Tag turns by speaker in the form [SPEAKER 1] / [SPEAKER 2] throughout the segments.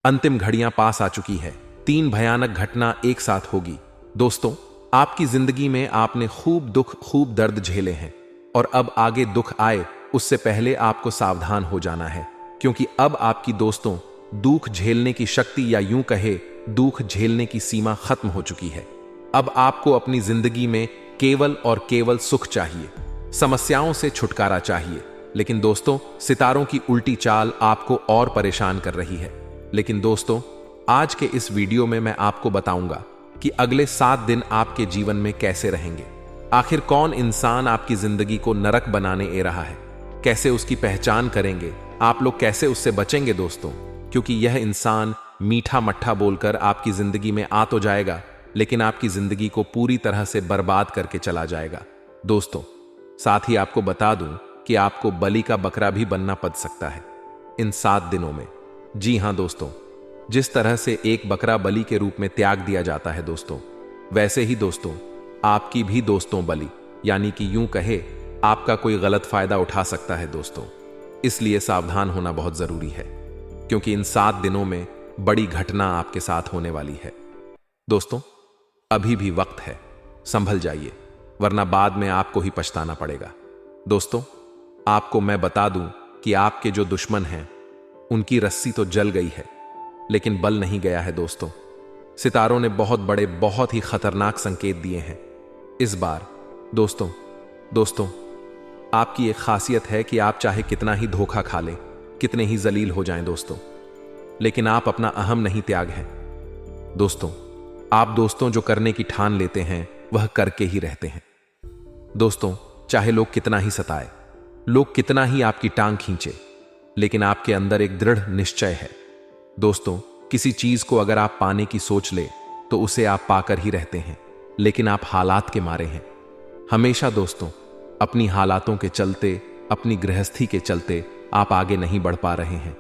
[SPEAKER 1] अंतिम घड़ियां पास आ चुकी है। 3 भयानक घटना एक साथ होगी। दोस्तों, आपकी जिंदगी में आपने खूब दुख, खूब दर्द झेले हैं और अब आगे दुख आए उससे पहले आपको सावधान हो जाना है, क्योंकि अब आपकी दोस्तों दुख झेलने की शक्ति या यूं कहे दुख झेलने की सीमा खत्म हो चुकी है। अब आपको अपनी जिंदगी में केवल और केवल सुख चाहिए, समस्याओं से छुटकारा चाहिए। लेकिन दोस्तों, सितारों की उल्टी चाल आपको और परेशान कर रही है। लेकिन दोस्तों, आज के इस वीडियो में मैं आपको बताऊंगा कि अगले 7 दिन आपके जीवन में कैसे रहेंगे। आखिर कौन इंसान आपकी जिंदगी को नरक बनाने ए रहा है, कैसे उसकी पहचान करेंगे, आप लोग कैसे उससे बचेंगे दोस्तों, क्योंकि यह इंसान मीठा मट्ठा बोलकर आपकी जिंदगी में आ तो जाएगा, लेकिन आपकी जिंदगी को पूरी तरह से बर्बाद करके चला जाएगा। दोस्तों, साथ ही आपको बता दूं कि आपको बलि का बकरा भी बनना पड़ सकता है इन 7 दिनों में। जी हां दोस्तों, जिस तरह से एक बकरा बलि के रूप में त्याग दिया जाता है दोस्तों, वैसे ही दोस्तों आपकी भी दोस्तों बलि, यानी कि यूं कहे आपका कोई गलत फायदा उठा सकता है दोस्तों। इसलिए सावधान होना बहुत जरूरी है, क्योंकि इन 7 दिनों में बड़ी घटना आपके साथ होने वाली है। दोस्तों, अभी भी वक्त है, संभल जाइए, वरना बाद में आपको ही पछताना पड़ेगा। दोस्तों, आपको मैं बता दूं कि आपके जो दुश्मन हैं उनकी रस्सी तो जल गई है, लेकिन बल नहीं गया है दोस्तों। सितारों ने बहुत बड़े, बहुत ही खतरनाक संकेत दिए हैं इस बार। दोस्तों, आपकी एक खासियत है कि आप चाहे कितना ही धोखा खा लें, कितने ही जलील हो जाएं दोस्तों, लेकिन आप अपना अहम नहीं त्याग हैं। दोस्तों, आप दोस्तों जो करने की ठान लेते हैं वह करके ही रहते हैं। दोस्तों, चाहे लोग कितना ही सताए, लोग कितना ही आपकी टांग खींचे, लेकिन आपके अंदर एक दृढ़ निश्चय है। दोस्तों, किसी चीज को अगर आप पाने की सोच ले तो उसे आप पाकर ही रहते हैं, लेकिन आप हालात के मारे हैं हमेशा। दोस्तों, अपनी हालातों के चलते, अपनी गृहस्थी के चलते आप आगे नहीं बढ़ पा रहे हैं,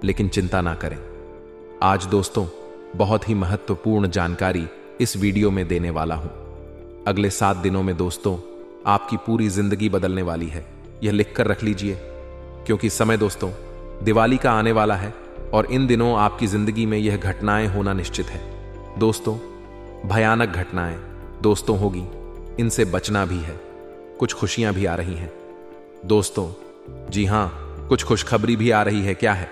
[SPEAKER 1] लेकिन चिंता ना करें। आज दोस्तों बहुत ही महत्वपूर्ण जानकारी इस वीडियो में देने वाला हूं। अगले 7 दिनों में दोस्तों आपकी पूरी जिंदगी बदलने वाली है, यह लिखकर रख लीजिए, क्योंकि समय दोस्तों दिवाली का आने वाला है और इन दिनों आपकी जिंदगी में यह घटनाएं होना निश्चित है। दोस्तों, भयानक घटनाएं दोस्तों होगी, इनसे बचना भी है। कुछ खुशियां भी आ रही हैं दोस्तों। जी हां, कुछ खुशखबरी भी आ रही है। क्या है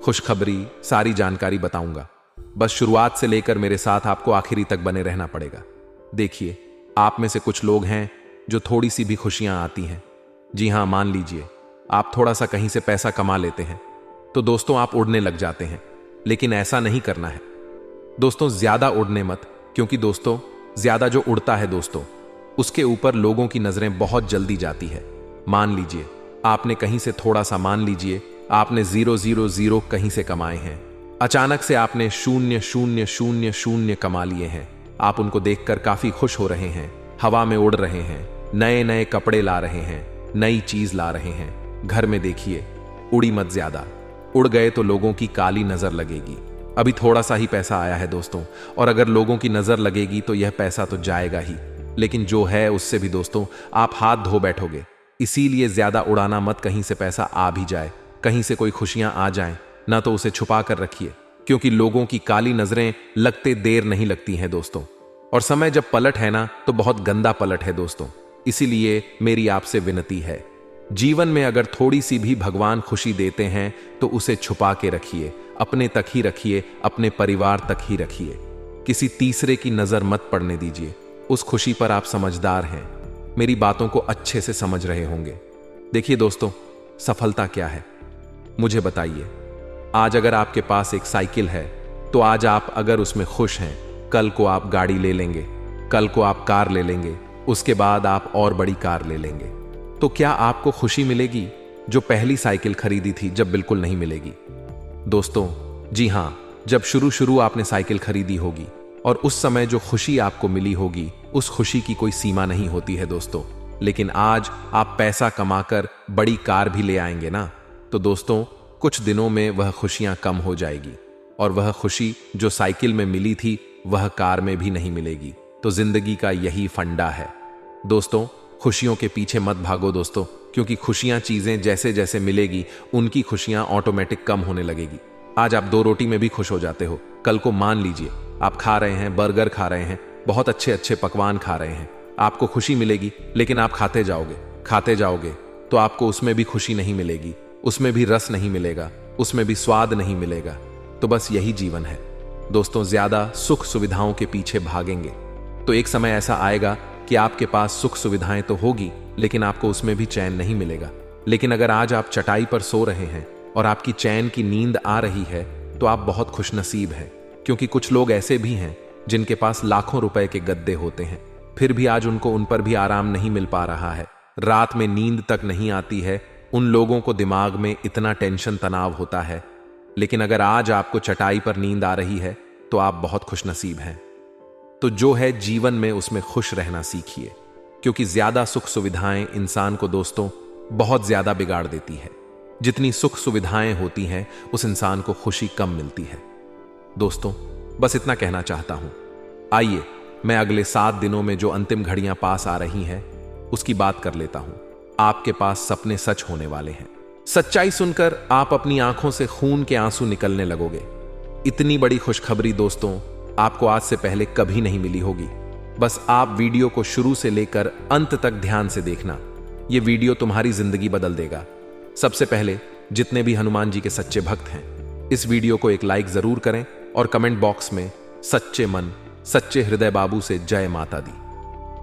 [SPEAKER 1] खुशखबरी, सारी जानकारी बताऊंगा, बस शुरुआत से लेकर मेरे साथ आपको आखिरी तक बने रहना पड़ेगा। देखिए, आप में से कुछ लोग हैं जो थोड़ी सी भी खुशियां आती हैं। जी हां, मान लीजिए आप थोड़ा सा कहीं से पैसा कमा लेते हैं तो दोस्तों आप उड़ने लग जाते हैं, लेकिन ऐसा नहीं करना है दोस्तों। ज्यादा उड़ने मत, क्योंकि दोस्तों ज्यादा जो उड़ता है दोस्तों उसके ऊपर लोगों की नजरें बहुत जल्दी जाती है। मान लीजिए आपने कहीं से थोड़ा सा, मान लीजिए आपने 000 कहीं से कमाए हैं, अचानक से आपने 000 कमा लिए हैं। आप उनको देखकर काफी खुश हो रहे हैं, हवा में उड़ रहे हैं, नए नए कपड़े ला रहे हैं, नई चीज ला रहे हैं। घर में देखिए, उड़ी मत ज्यादा, उड़ गए तो लोगों की काली नजर लगेगी। अभी थोड़ा सा ही पैसा आया है दोस्तों, और अगर लोगों की नजर लगेगी तो यह पैसा तो जाएगा ही, लेकिन जो है उससे भी दोस्तों आप हाथ धो बैठोगे। इसीलिए ज्यादा उड़ाना मत, कहीं से पैसा आ भी जाए, कहीं से कोई खुशियां आ जाएं, ना तो उसे छुपा कर रखिए, क्योंकि लोगों की काली नजरें लगते देर नहीं लगती हैं दोस्तों। और समय जब पलट है ना, तो बहुत गंदा पलट है दोस्तों। इसीलिए मेरी आपसे विनती है, जीवन में अगर थोड़ी सी भी भगवान खुशी देते हैं तो उसे छुपा के रखिए, अपने तक ही रखिए, अपने परिवार तक ही रखिए, किसी तीसरे की नजर मत पड़ने दीजिए। उस खुशी पर आप समझदार हैं, मेरी बातों को अच्छे से समझ रहे होंगे। देखिए दोस्तों, सफलता क्या है मुझे बताइए। आज अगर आपके पास एक साइकिल है तो आज आप अगर उसमें खुश हैं, कल को आप गाड़ी ले लेंगे, कल को आप कार ले लेंगे, उसके बाद आप और बड़ी कार ले लेंगे। तो क्या आपको खुशी मिलेगी जो पहली साइकिल खरीदी थी जब? बिल्कुल नहीं मिलेगी दोस्तों। जी हां, जब शुरू आपने साइकिल खरीदी होगी और उस समय जो खुशी आपको मिली होगी, उस खुशी की कोई सीमा नहीं होती है दोस्तों। लेकिन आज आप पैसा कमाकर बड़ी कार भी ले आएंगे ना, तो दोस्तों कुछ दिनों में वह खुशियां कम हो जाएगी, और वह खुशी जो साइकिल में मिली थी वह कार में भी नहीं मिलेगी। तो जिंदगी का यही फंडा है दोस्तों। खुशियों के पीछे मत भागो दोस्तों, क्योंकि खुशियां चीजें जैसे जैसे मिलेगी उनकी खुशियां ऑटोमेटिक कम होने लगेगी। आज आप 2 रोटी में भी खुश हो जाते हो, कल को मान लीजिए आप खा रहे हैं, बर्गर खा रहे हैं, बहुत अच्छे अच्छे पकवान खा रहे हैं, आपको खुशी मिलेगी, लेकिन आप खाते जाओगे तो आपको उसमें भी खुशी नहीं मिलेगी, उसमें भी रस नहीं मिलेगा, उसमें भी स्वाद नहीं मिलेगा। तो बस यही जीवन है दोस्तों, ज्यादा सुख सुविधाओं के पीछे भागेंगे तो एक समय ऐसा आएगा कि आपके पास सुख सुविधाएं तो होगी, लेकिन आपको उसमें भी चैन नहीं मिलेगा। लेकिन अगर आज आप चटाई पर सो रहे हैं और आपकी चैन की नींद आ रही है तो आप बहुत खुशनसीब हैं, क्योंकि कुछ लोग ऐसे भी हैं जिनके पास लाखों रुपए के गद्दे होते हैं, फिर भी आज उनको उन पर भी आराम नहीं मिल पा रहा है, रात में नींद तक नहीं आती है, उन लोगों को दिमाग में इतना टेंशन तनाव होता है। लेकिन अगर आज आपको चटाई पर नींद आ रही है तो आप बहुत खुशनसीब हैं। तो जो है जीवन में उसमें खुश रहना सीखिए, क्योंकि ज्यादा सुख सुविधाएं इंसान को दोस्तों बहुत ज्यादा बिगाड़ देती है। जितनी सुख सुविधाएं होती हैं उस इंसान को खुशी कम मिलती है। दोस्तों बस इतना कहना चाहता हूं। आइए मैं अगले 7 दिनों में जो अंतिम घड़ियां पास आ रही हैं उसकी बात कर लेता हूं। आपके पास सपने सच होने वाले हैं। सच्चाई सुनकर आप अपनी आंखों से खून के आंसू निकलने लगोगे। इतनी बड़ी खुशखबरी दोस्तों आपको आज से पहले कभी नहीं मिली होगी। बस आप वीडियो को शुरू से लेकर अंत तक ध्यान से देखना, यह वीडियो तुम्हारी जिंदगी बदल देगा। सबसे पहले जितने भी हनुमान जी के सच्चे भक्त हैं, इस वीडियो को एक लाइक जरूर करें और कमेंट बॉक्स में सच्चे मन सच्चे हृदय बाबू से जय माता दी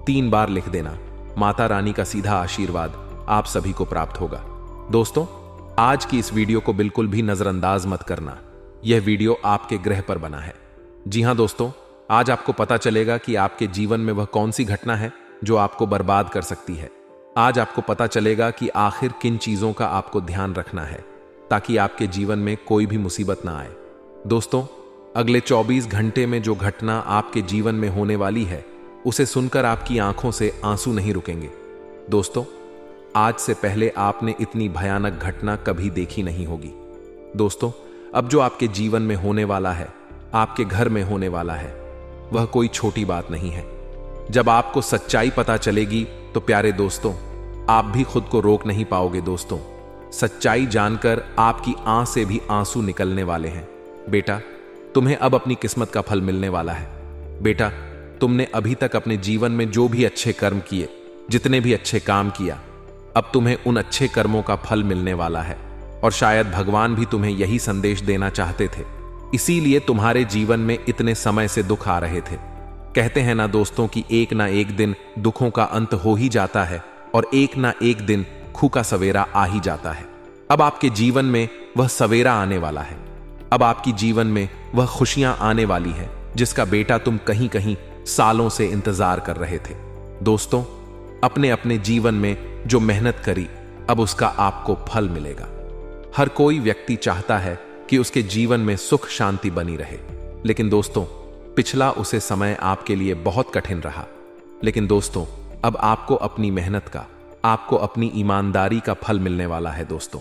[SPEAKER 1] 3 बार लिख देना। माता रानी का सीधा आशीर्वाद आप सभी को प्राप्त होगा। दोस्तों आज की इस वीडियो को बिल्कुल भी नजरअंदाज मत करना, यह वीडियो आपके ग्रह पर बना है। जी हां दोस्तों, आज आपको पता चलेगा कि आपके जीवन में वह कौन सी घटना है जो आपको बर्बाद कर सकती है। आज आपको पता चलेगा कि आखिर किन चीजों का आपको ध्यान रखना है ताकि आपके जीवन में कोई भी मुसीबत ना आए। दोस्तों अगले 24 घंटे में जो घटना आपके जीवन में होने वाली है उसे सुनकर आपकी आंखों से आंसू नहीं रुकेंगे। दोस्तों आज से पहले आपने इतनी भयानक घटना कभी देखी नहीं होगी। दोस्तों अब जो आपके जीवन में होने वाला है, आपके घर में होने वाला है, वह कोई छोटी बात नहीं है। जब आपको सच्चाई पता चलेगी तो प्यारे दोस्तों आप भी खुद को रोक नहीं पाओगे। दोस्तों सच्चाई जानकर आपकी आंख से भी आंसू निकलने वाले हैं। बेटा तुम्हें अब अपनी किस्मत का फल मिलने वाला है। बेटा तुमने अभी तक अपने जीवन में जो भी अच्छे कर्म किए, जितने भी अच्छे काम किया, अब तुम्हें उन अच्छे कर्मों का फल मिलने वाला है। और शायद भगवान भी तुम्हें यही संदेश देना चाहते थे, इसीलिए तुम्हारे जीवन में इतने समय से दुख आ रहे थे। कहते हैं ना दोस्तों कि एक ना एक दिन दुखों का अंत हो ही जाता है और एक ना एक दिन खूह का सवेरा आ ही जाता है। अब आपके जीवन में वह सवेरा आने वाला है। अब आपकी जीवन में वह खुशियां आने वाली है जिसका बेटा तुम कहीं कहीं सालों से इंतजार कर रहे थे। दोस्तों अपने अपने जीवन में जो मेहनत करी अब उसका आपको फल मिलेगा। हर कोई व्यक्ति चाहता है कि उसके जीवन में सुख शांति बनी रहे, लेकिन दोस्तों पिछला उसे समय आपके लिए बहुत कठिन रहा। लेकिन दोस्तों अब आपको अपनी मेहनत का, आपको अपनी ईमानदारी का फल मिलने वाला है। दोस्तों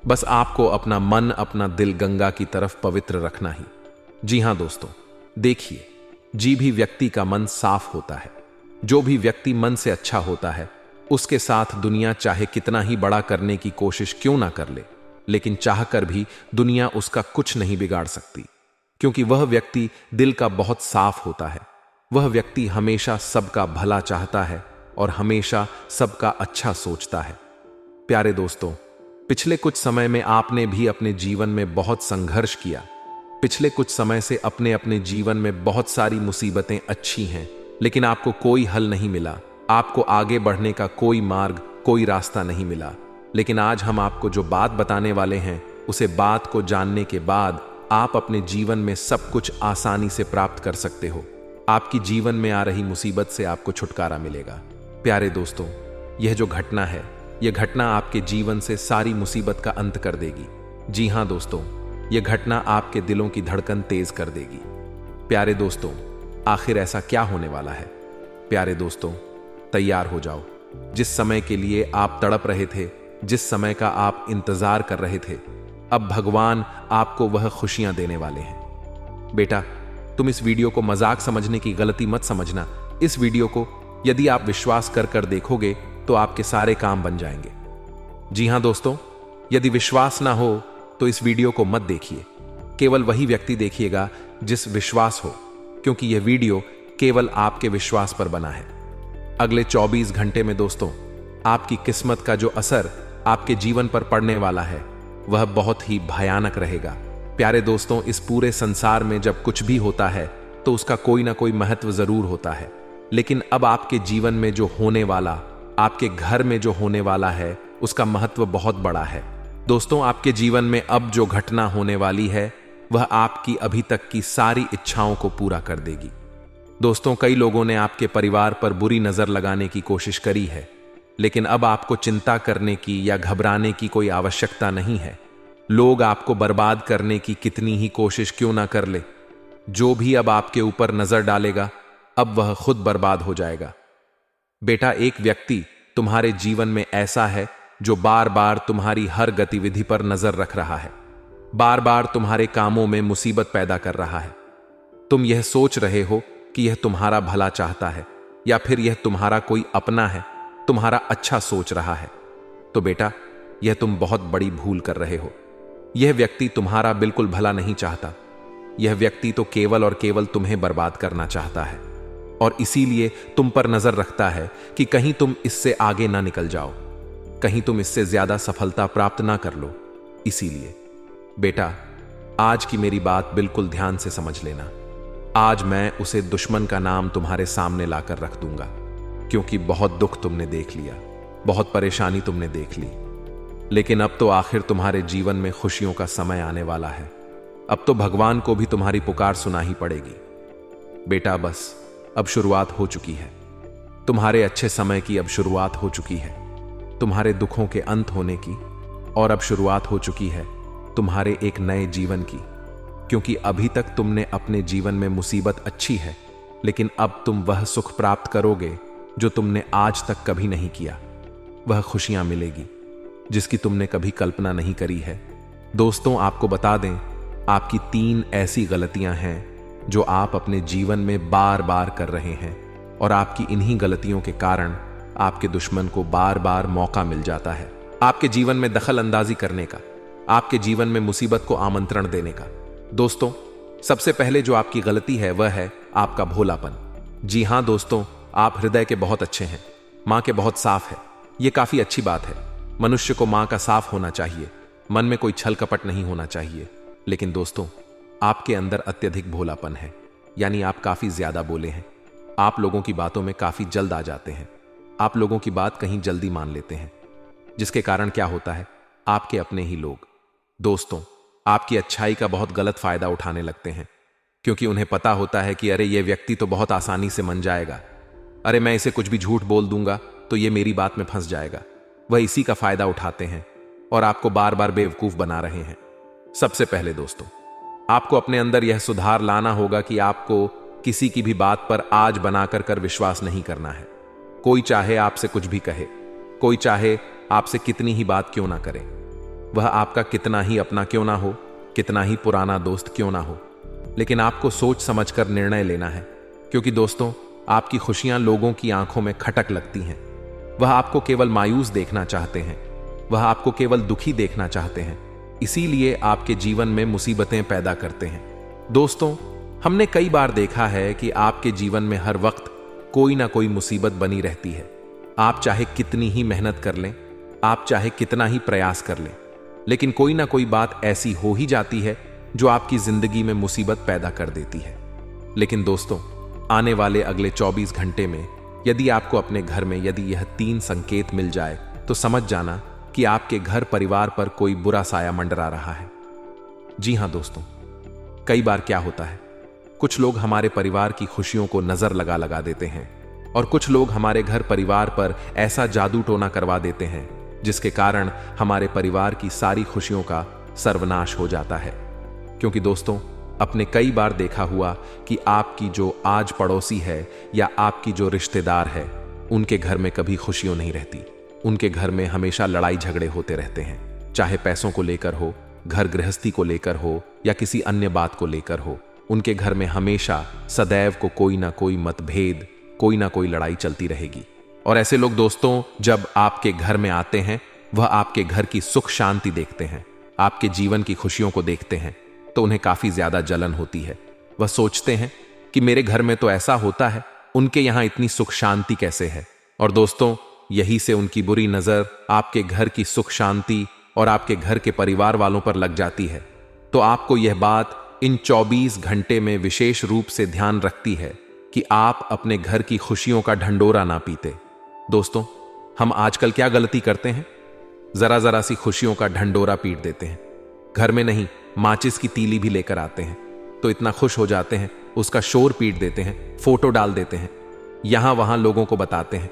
[SPEAKER 1] बस आपको अपना मन अपना दिल गंगा की तरफ पवित्र रखना ही। जी हां दोस्तों देखिए, जी भी व्यक्ति का मन साफ होता है, जो भी व्यक्ति मन से अच्छा होता है, उसके साथ दुनिया चाहे कितना ही बड़ा करने की कोशिश क्यों ना कर ले, लेकिन चाहकर भी दुनिया उसका कुछ नहीं बिगाड़ सकती, क्योंकि वह व्यक्ति दिल का बहुत साफ होता है। वह व्यक्ति हमेशा सबका भला चाहता है और हमेशा सबका अच्छा सोचता है। प्यारे दोस्तों पिछले कुछ समय में आपने भी अपने जीवन में बहुत संघर्ष किया। पिछले कुछ समय से अपने अपने जीवन में बहुत सारी मुसीबतें अच्छी हैं, लेकिन आपको कोई हल नहीं मिला, आपको आगे बढ़ने का कोई मार्ग, कोई रास्ता नहीं मिला। लेकिन आज हम आपको जो बात बताने वाले हैं, उसे बात को जानने के बाद आप अपने जीवन में सब कुछ आसानी से प्राप्त कर सकते हो। आपकी जीवन में आ रही मुसीबत से आपको छुटकारा मिलेगा। प्यारे दोस्तों यह जो घटना है, यह घटना आपके जीवन से सारी मुसीबत का अंत कर देगी। जी हां दोस्तों, यह घटना आपके दिलों की धड़कन तेज कर देगी। प्यारे दोस्तों आखिर ऐसा क्या होने वाला है? प्यारे दोस्तों तैयार हो जाओ। जिस समय के लिए आप तड़प रहे थे, जिस समय का आप इंतजार कर रहे थे, अब भगवान आपको वह खुशियां देने वाले हैं। बेटा तुम इस वीडियो को मजाक समझने की गलती मत समझना। इस वीडियो को यदि आप विश्वास कर कर देखोगे तो आपके सारे काम बन जाएंगे। जी हां दोस्तों, यदि विश्वास ना हो तो इस वीडियो को मत देखिए। केवल वही व्यक्ति देखिएगा जिस विश्वास हो, क्योंकि यह वीडियो केवल आपके विश्वास पर बना है। अगले 24 घंटे में दोस्तों, आपकी किस्मत का जो असर आपके जीवन पर पड़ने वाला है वह बहुत ही भयानक रहेगा। प्यारे दोस्तों, इस पूरे संसार में जब कुछ भी होता है तो उसका कोई ना कोई महत्व जरूर होता है, लेकिन अब आपके जीवन में जो होने वाला, आपके घर में जो होने वाला है, उसका महत्व बहुत बड़ा है। दोस्तों, आपके जीवन में अब जो घटना होने वाली है वह आपकी अभी तक की सारी इच्छाओं को पूरा कर देगी। दोस्तों, कई लोगों ने आपके परिवार पर बुरी नजर लगाने की कोशिश करी है, लेकिन अब आपको चिंता करने की या घबराने की कोई आवश्यकता नहीं है। लोग आपको बर्बाद करने की कितनी ही कोशिश क्यों ना कर ले, जो भी अब आपके ऊपर नजर डालेगा अब वह खुद बर्बाद हो जाएगा। बेटा, एक व्यक्ति तुम्हारे जीवन में ऐसा है जो बार बार तुम्हारी हर गतिविधि पर नजर रख रहा है, बार बार तुम्हारे कामों में मुसीबत पैदा कर रहा है। तुम यह सोच रहे हो कि यह तुम्हारा भला चाहता है या फिर यह तुम्हारा कोई अपना है, तुम्हारा अच्छा सोच रहा है। तो बेटा, यह तुम बहुत बड़ी भूल कर रहे हो। यह व्यक्ति तुम्हारा बिल्कुल भला नहीं चाहता। यह व्यक्ति तो केवल और केवल तुम्हें बर्बाद करना चाहता है और इसीलिए तुम पर नजर रखता है कि कहीं तुम इससे आगे ना निकल जाओ, कहीं तुम इससे ज्यादा सफलता प्राप्त ना कर लो। इसीलिए बेटा, आज की मेरी बात बिल्कुल ध्यान से समझ लेना। आज मैं उसे दुश्मन का नाम तुम्हारे सामने लाकर रख दूंगा, क्योंकि बहुत दुख तुमने देख लिया, बहुत परेशानी तुमने देख ली, लेकिन अब तो आखिर तुम्हारे जीवन में खुशियों का समय आने वाला है। अब तो भगवान को भी तुम्हारी पुकार सुना ही पड़ेगी। बेटा, बस अब शुरुआत हो चुकी है। तुम्हारे अच्छे समय की अब शुरुआत हो चुकी है, तुम्हारे दुखों के अंत होने की, और अब शुरुआत हो चुकी है तुम्हारे एक नए जीवन की। क्योंकि अभी तक तुमने अपने जीवन में मुसीबत अच्छी है, लेकिन अब तुम वह सुख प्राप्त करोगे जो तुमने आज तक कभी नहीं किया। वह खुशियां मिलेगी जिसकी तुमने कभी कल्पना नहीं करी है। दोस्तों, आपको बता दें, आपकी 3 ऐसी गलतियां हैं जो आप अपने जीवन में बार बार कर रहे हैं, और आपकी इन्हीं गलतियों के कारण आपके दुश्मन को बार बार मौका मिल जाता है आपके जीवन में दखल अंदाजी करने का, आपके जीवन में मुसीबत को आमंत्रण देने का। दोस्तों, सबसे पहले जो आपकी गलती है वह है आपका भोलापन। जी हां दोस्तों, आप हृदय के बहुत अच्छे हैं, मां के बहुत साफ है। यह काफी अच्छी बात है। मनुष्य को मां का साफ होना चाहिए, मन में कोई छल कपट नहीं होना चाहिए। लेकिन दोस्तों, आपके अंदर अत्यधिक भोलापन है, यानी आप काफी ज्यादा बोले हैं। आप लोगों की बातों में काफी जल्द आ जाते हैं, आप लोगों की बात कहीं जल्दी मान लेते हैं, जिसके कारण क्या होता है, आपके अपने ही लोग दोस्तों आपकी अच्छाई का बहुत गलत फायदा उठाने लगते हैं, क्योंकि उन्हें पता होता है कि अरे यह व्यक्ति तो बहुत आसानी से मन जाएगा, अरे मैं इसे कुछ भी झूठ बोल दूंगा तो ये मेरी बात में फंस जाएगा। वह इसी का फायदा उठाते हैं और आपको बार बार बेवकूफ बना रहे हैं। सबसे पहले दोस्तों, आपको अपने अंदर यह सुधार लाना होगा कि आपको किसी की भी बात पर आज बनाकर कर विश्वास नहीं करना है। कोई चाहे आपसे कुछ भी कहे, कोई चाहे आपसे कितनी ही बात क्यों ना करे, वह आपका कितना ही अपना क्यों ना हो, कितना ही पुराना दोस्त क्यों ना हो, लेकिन आपको सोच समझकर निर्णय लेना है। क्योंकि दोस्तों, आपकी खुशियां लोगों की आंखों में खटक लगती हैं। वह आपको केवल मायूस देखना चाहते हैं, वह आपको केवल दुखी देखना चाहते हैं, इसीलिए आपके जीवन में मुसीबतें पैदा करते हैं। दोस्तों, हमने कई बार देखा है कि आपके जीवन में हर वक्त कोई ना कोई मुसीबत बनी रहती है। आप चाहे कितनी ही मेहनत कर लें, आप चाहे कितना ही प्रयास कर लें, लेकिन कोई ना कोई बात ऐसी हो ही जाती है जो आपकी जिंदगी में मुसीबत पैदा कर देती है। लेकिन दोस्तों, आने वाले अगले 24 घंटे में यदि आपको अपने घर में यदि यह 3 संकेत मिल जाए तो समझ जाना कि आपके घर परिवार पर कोई बुरा साया मंडरा रहा है। जी हां दोस्तों, कई बार क्या होता है, कुछ लोग हमारे परिवार की खुशियों को नजर लगा लगा देते हैं और कुछ लोग हमारे घर परिवार पर ऐसा जादू टोना करवा देते हैं जिसके कारण हमारे परिवार की सारी खुशियों का सर्वनाश हो जाता है। क्योंकि दोस्तों, अपने कई बार देखा हुआ कि आपकी जो आज पड़ोसी है या आपकी जो रिश्तेदार है, उनके घर में कभी खुशियों नहीं रहती। उनके घर में हमेशा लड़ाई झगड़े होते रहते हैं, चाहे पैसों को लेकर हो, घर गृहस्थी को लेकर हो या किसी अन्य बात को लेकर हो। उनके घर में हमेशा सदैव को कोई ना कोई मतभेद, कोई ना कोई लड़ाई चलती रहेगी। और ऐसे लोग दोस्तों जब आपके घर में आते हैं, वह आपके घर की सुख शांति देखते हैं, आपके जीवन की खुशियों को देखते हैं, तो उन्हें काफी ज्यादा जलन होती है। वह सोचते हैं कि मेरे घर में तो ऐसा होता है, उनके यहां इतनी सुख शांति कैसे है। और दोस्तों, यही से उनकी बुरी नजर आपके घर की सुख शांति और आपके घर के परिवार वालों पर लग जाती है। तो आपको यह बात इन 24 घंटे में विशेष रूप से ध्यान रखती है कि आप अपने घर की खुशियों का ढंडोरा ना पीते। दोस्तों, हम आजकल क्या गलती करते हैं? जरा जरा सी खुशियों का ढंडोरा पीट देते हैं। घर में नहीं, माचिस की तीली भी लेकर आते हैं तो इतना खुश हो जाते हैं, उसका शोर पीट देते हैं, फोटो डाल देते हैं, यहां वहां लोगों को बताते हैं।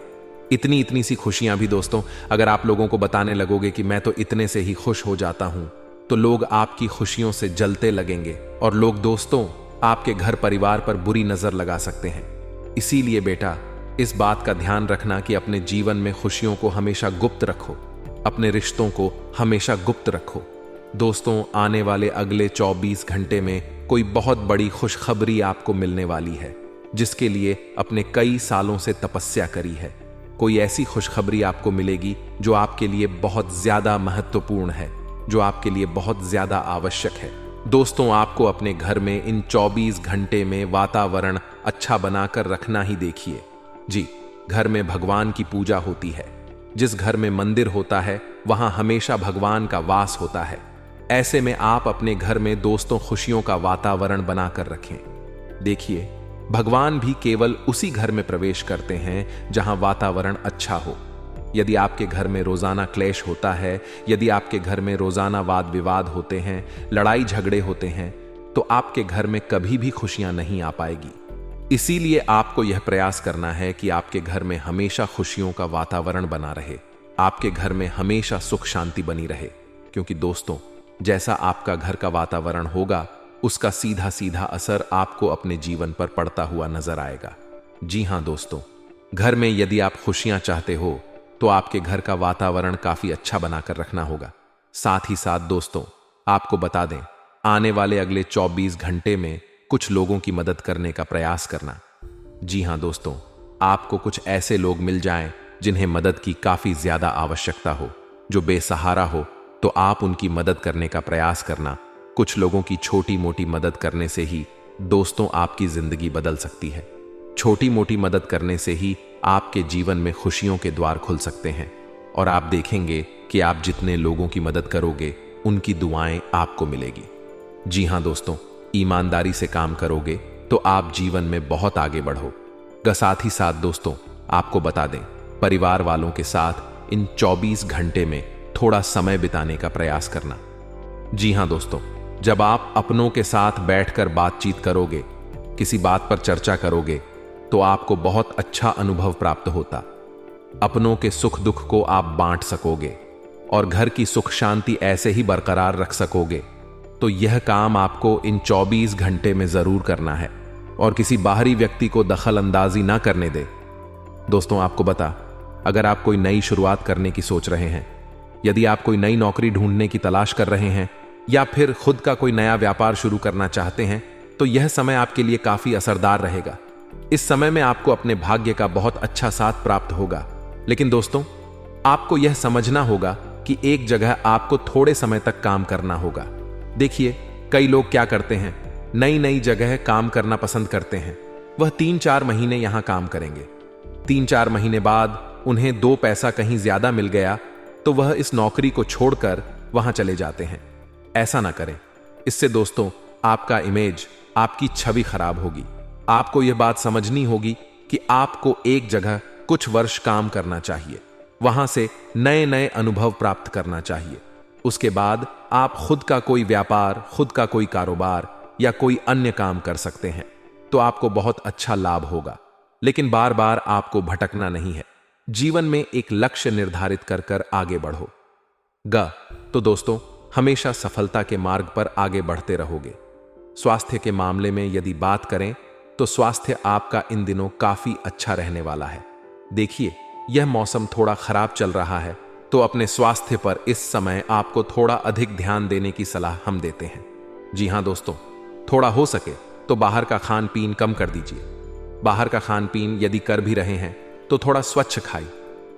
[SPEAKER 1] इतनी इतनी सी खुशियां भी दोस्तों, अगर आप लोगों को बताने लगोगे कि मैं तो इतने से ही खुश हो जाता हूं, तो लोग आपकी खुशियों से जलते लगेंगे और लोग दोस्तों आपके घर परिवार पर बुरी नजर लगा सकते हैं। इसीलिए बेटा, इस बात का ध्यान रखना कि अपने जीवन में खुशियों को हमेशा गुप्त रखो, अपने रिश्तों को हमेशा गुप्त रखो। दोस्तों, आने वाले अगले 24 घंटे में कोई बहुत बड़ी खुशखबरी आपको मिलने वाली है, जिसके लिए अपने कई सालों से तपस्या करी है। कोई ऐसी खुशखबरी आपको मिलेगी जो आपके लिए बहुत ज्यादा महत्वपूर्ण है, जो आपके लिए बहुत ज्यादा आवश्यक है। दोस्तों, आपको अपने घर में इन 24 घंटे में वातावरण अच्छा बनाकर रखना ही देखिए। जी, घर में भगवान की पूजा होती है। जिस घर में मंदिर होता है वहां हमेशा भगवान का वास होता है। ऐसे में आप अपने घर में दोस्तों खुशियों का वातावरण बनाकर रखें। देखिए, भगवान भी केवल उसी घर में प्रवेश करते हैं जहां वातावरण अच्छा हो। यदि आपके घर में रोजाना क्लेश होता है, यदि आपके घर में रोजाना वाद विवाद होते हैं, लड़ाई झगड़े होते हैं, तो आपके घर में कभी भी खुशियां नहीं आ पाएगी। इसीलिए आपको यह प्रयास करना है कि आपके घर में हमेशा खुशियों का वातावरण बना रहे, आपके घर में हमेशा सुख शांति बनी रहे। क्योंकि दोस्तों, जैसा आपका घर का वातावरण होगा, उसका सीधा सीधा असर आपको अपने जीवन पर पड़ता हुआ नजर आएगा। जी हां दोस्तों, घर में यदि आप खुशियां चाहते हो तो आपके घर का वातावरण काफी अच्छा बनाकर रखना होगा। साथ ही साथ दोस्तों, आपको बता दें, आने वाले अगले 24 घंटे में कुछ लोगों की मदद करने का प्रयास करना। जी हां दोस्तों, आपको कुछ ऐसे लोग मिल जाएं जिन्हें मदद की काफी ज्यादा आवश्यकता हो, जो बेसहारा हो, तो आप उनकी मदद करने का प्रयास करना। कुछ लोगों की छोटी मोटी मदद करने से ही दोस्तों आपकी जिंदगी बदल सकती है। छोटी मोटी मदद करने से ही आपके जीवन में खुशियों के द्वार खुल सकते हैं और आप देखेंगे कि आप जितने लोगों की मदद करोगे, उनकी दुआएं आपको मिलेगी। जी हां दोस्तों, ईमानदारी से काम करोगे तो आप जीवन में बहुत आगे बढ़ोगे। साथ ही साथ दोस्तों, आपको बता दें, परिवार वालों के साथ इन 24 घंटे में थोड़ा समय बिताने का प्रयास करना। जी हां दोस्तों, जब आप अपनों के साथ बैठकर बातचीत करोगे, किसी बात पर चर्चा करोगे, तो आपको बहुत अच्छा अनुभव प्राप्त होता। अपनों के सुख दुख को आप बांट सकोगे और घर की सुख शांति ऐसे ही बरकरार रख सकोगे। तो यह काम आपको इन 24 घंटे में जरूर करना है और किसी बाहरी व्यक्ति को दखल अंदाजी ना करने दे। दोस्तों, आपको बता, अगर आप कोई नई शुरुआत करने की सोच रहे हैं, यदि आप कोई नई नौकरी ढूंढने की तलाश कर रहे हैं या फिर खुद का कोई नया व्यापार शुरू करना चाहते हैं, तो यह समय आपके लिए काफी असरदार रहेगा। इस समय में आपको अपने भाग्य का बहुत अच्छा साथ प्राप्त होगा। लेकिन दोस्तों, आपको यह समझना होगा कि एक जगह आपको थोड़े समय तक काम करना होगा। देखिए, कई लोग क्या करते हैं, नई नई जगह काम करना पसंद करते हैं। वह 3-4 महीने यहां काम करेंगे। 3-4 महीने बाद उन्हें 2 पैसा कहीं ज्यादा मिल गया तो वह इस नौकरी को छोड़कर वहां चले जाते हैं। ऐसा ना करें। इससे दोस्तों आपका इमेज, आपकी छवि खराब होगी। आपको यह बात समझनी होगी कि आपको एक जगह कुछ वर्ष काम करना चाहिए, वहां से नए नए अनुभव प्राप्त करना चाहिए। उसके बाद आप खुद का कोई व्यापार, खुद का कोई कारोबार या कोई अन्य काम कर सकते हैं, तो आपको बहुत अच्छा लाभ होगा। लेकिन बार बार आपको भटकना नहीं है। जीवन में एक लक्ष्य निर्धारित कर कर आगे बढ़ो। तो दोस्तों, हमेशा सफलता के मार्ग पर आगे बढ़ते रहोगे। स्वास्थ्य के मामले में यदि बात करें तो स्वास्थ्य आपका इन दिनों काफी अच्छा रहने वाला है। देखिए, यह मौसम थोड़ा खराब चल रहा है, तो अपने स्वास्थ्य पर इस समय आपको थोड़ा अधिक ध्यान देने की सलाह हम देते हैं। जी हां दोस्तों, थोड़ा हो सके तो बाहर का खान पीन कम कर दीजिए। बाहर का खान पीन यदि कर भी रहे हैं तो थोड़ा स्वच्छ खाइए।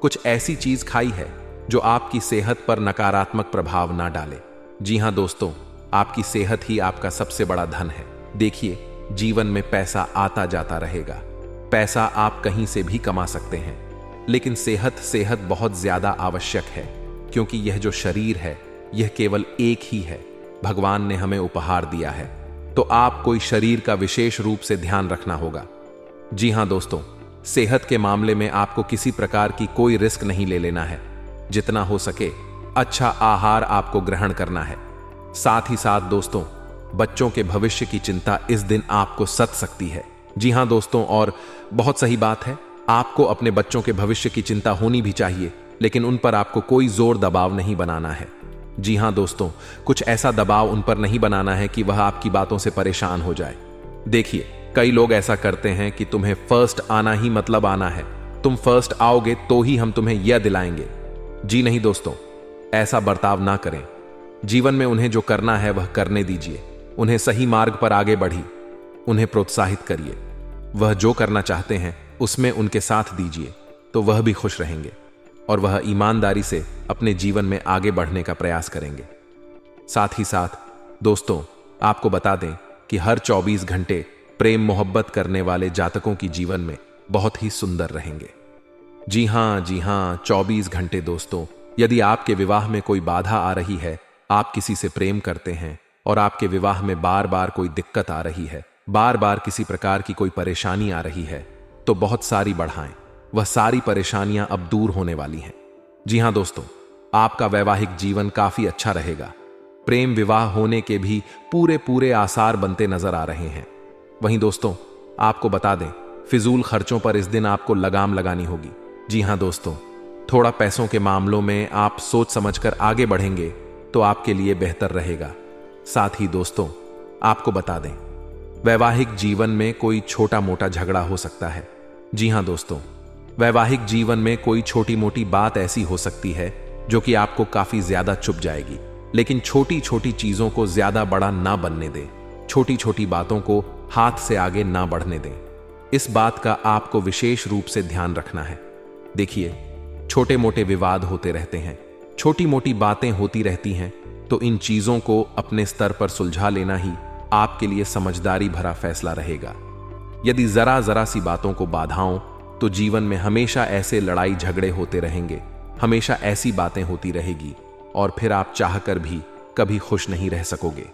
[SPEAKER 1] कुछ ऐसी चीज खाई है जो आपकी सेहत पर नकारात्मक प्रभाव ना डाले। जी हां दोस्तों, आपकी सेहत ही आपका सबसे बड़ा धन है। देखिए, जीवन में पैसा आता जाता रहेगा। पैसा आप कहीं से भी कमा सकते हैं, लेकिन सेहत बहुत ज्यादा आवश्यक है, क्योंकि यह जो शरीर है यह केवल एक ही है, भगवान ने हमें उपहार दिया है। तो आप कोई शरीर का विशेष रूप से ध्यान रखना होगा। जी हाँ दोस्तों, सेहत के मामले में आपको किसी प्रकार की कोई रिस्क नहीं ले लेना है। जितना हो सके अच्छा आहार आपको ग्रहण करना है। साथ ही साथ दोस्तों, बच्चों के भविष्य की चिंता इस दिन आपको सता सकती है। जी हाँ दोस्तों, और बहुत सही बात है, आपको अपने बच्चों के भविष्य की चिंता होनी भी चाहिए, लेकिन उन पर आपको कोई जोर दबाव नहीं बनाना है। जी हाँ दोस्तों, कुछ ऐसा दबाव उन पर नहीं बनाना है कि वह आपकी बातों से परेशान हो जाए। देखिए, कई लोग ऐसा करते हैं कि तुम्हें फर्स्ट आना ही मतलब आना है, तुम फर्स्ट आओगे तो ही हम तुम्हें यह दिलाएंगे। जी नहीं दोस्तों, ऐसा बर्ताव ना करें। जीवन में उन्हें जो करना है वह करने दीजिए। उन्हें सही मार्ग पर आगे बढ़ी, उन्हें प्रोत्साहित करिए। वह जो करना चाहते हैं उसमें उनके साथ दीजिए, तो वह भी खुश रहेंगे और वह ईमानदारी से अपने जीवन में आगे बढ़ने का प्रयास करेंगे। साथ ही साथ दोस्तों, आपको बता दें कि हर 24 घंटे प्रेम मोहब्बत करने वाले जातकों की जीवन में बहुत ही सुंदर रहेंगे। जी हाँ, 24 घंटे दोस्तों। यदि आपके विवाह में कोई बाधा आ रही है, आप किसी से प्रेम करते हैं और आपके विवाह में बार बार कोई दिक्कत आ रही है, बार बार किसी प्रकार की कोई परेशानी आ रही है, तो बहुत सारी बढ़ाएं। वह सारी परेशानियां अब दूर होने वाली हैं। जी हाँ दोस्तों, आपका वैवाहिक जीवन काफी अच्छा रहेगा। प्रेम विवाह होने के भी पूरे आसार बनते नजर आ रहे हैं। वहीं दोस्तों, आपको बता दें, फिजूल खर्चों पर इस दिन आपको लगाम लगानी होगी। जी हाँ दोस्तों, थोड़ा पैसों के मामलों में आप सोच समझकर आगे बढ़ेंगे तो आपके लिए बेहतर रहेगा। साथ ही दोस्तों, आपको बता दें, वैवाहिक जीवन में कोई छोटा मोटा झगड़ा हो सकता है। जी हाँ दोस्तों, वैवाहिक जीवन में कोई छोटी मोटी बात ऐसी हो सकती है जो कि आपको काफी ज्यादा चुभ जाएगी, लेकिन छोटी छोटी चीजों को ज्यादा बड़ा ना बनने दें। छोटी छोटी बातों को हाथ से आगे ना बढ़ने दें। इस बात का आपको विशेष रूप से ध्यान रखना है। देखिए, छोटे मोटे विवाद होते रहते हैं, छोटी मोटी बातें होती रहती हैं, तो इन चीजों को अपने स्तर पर सुलझा लेना ही आपके लिए समझदारी भरा फैसला रहेगा। यदि जरा सी बातों को बाधाओं तो जीवन में हमेशा ऐसे लड़ाई झगड़े होते रहेंगे, हमेशा ऐसी बातें होती रहेगी और फिर आप चाहकर भी कभी खुश नहीं रह सकोगे।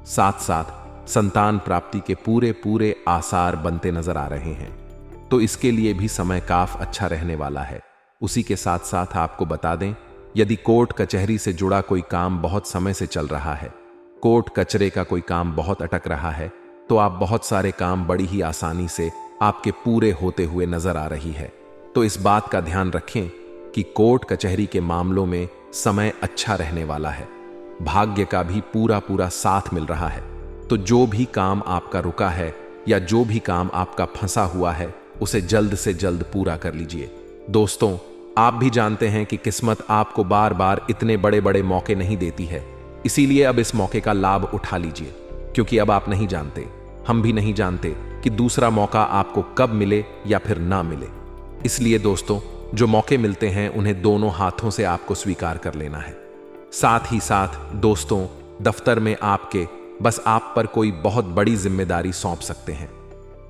[SPEAKER 1] साथ साथ संतान प्राप्ति के पूरे आसार बनते नजर आ रहे हैं, तो इसके लिए भी समय काफी अच्छा रहने वाला है। उसी के साथ साथ आपको बता दें, यदि कोर्ट कचहरी से जुड़ा कोई काम बहुत समय से चल रहा है, कोर्ट कचरे का कोई काम बहुत अटक रहा है, तो आप बहुत सारे काम बड़ी ही आसानी से आपके पूरे होते हुए नजर आ रही है। तो इस बात का ध्यान रखें कि कोर्ट कचहरी के मामलों में समय अच्छा रहने वाला है, भाग्य का भी पूरा साथ मिल रहा है। तो जो भी काम आपका रुका है या जो भी काम आपका फंसा हुआ है, उसे जल्द से जल्द पूरा कर लीजिए। दोस्तों, आप भी जानते हैं कि किस्मत आपको बार बार इतने बड़े बड़े मौके नहीं देती है, इसीलिए अब इस मौके का लाभ उठा लीजिए, क्योंकि अब आप नहीं जानते, हम भी नहीं जानते कि दूसरा मौका आपको कब मिले या फिर ना मिले। इसलिए दोस्तों, जो मौके मिलते हैं उन्हें दोनों हाथों से आपको स्वीकार कर लेना है। साथ ही साथ दोस्तों, दफ्तर में आपके बस आप पर कोई बहुत बड़ी जिम्मेदारी सौंप सकते हैं।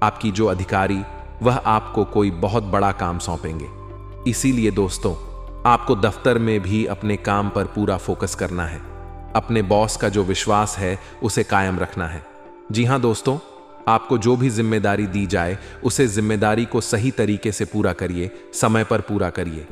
[SPEAKER 1] आपकी जो अधिकारी वह आपको कोई बहुत बड़ा काम सौंपेंगे। इसीलिए दोस्तों, आपको दफ्तर में भी अपने काम पर पूरा फोकस करना है। अपने बॉस का जो विश्वास है उसे कायम रखना है। जी हाँ दोस्तों, आपको जो भी जिम्मेदारी दी जाए उसे जिम्मेदारी को सही तरीके से पूरा करिए, समय पर पूरा करिए।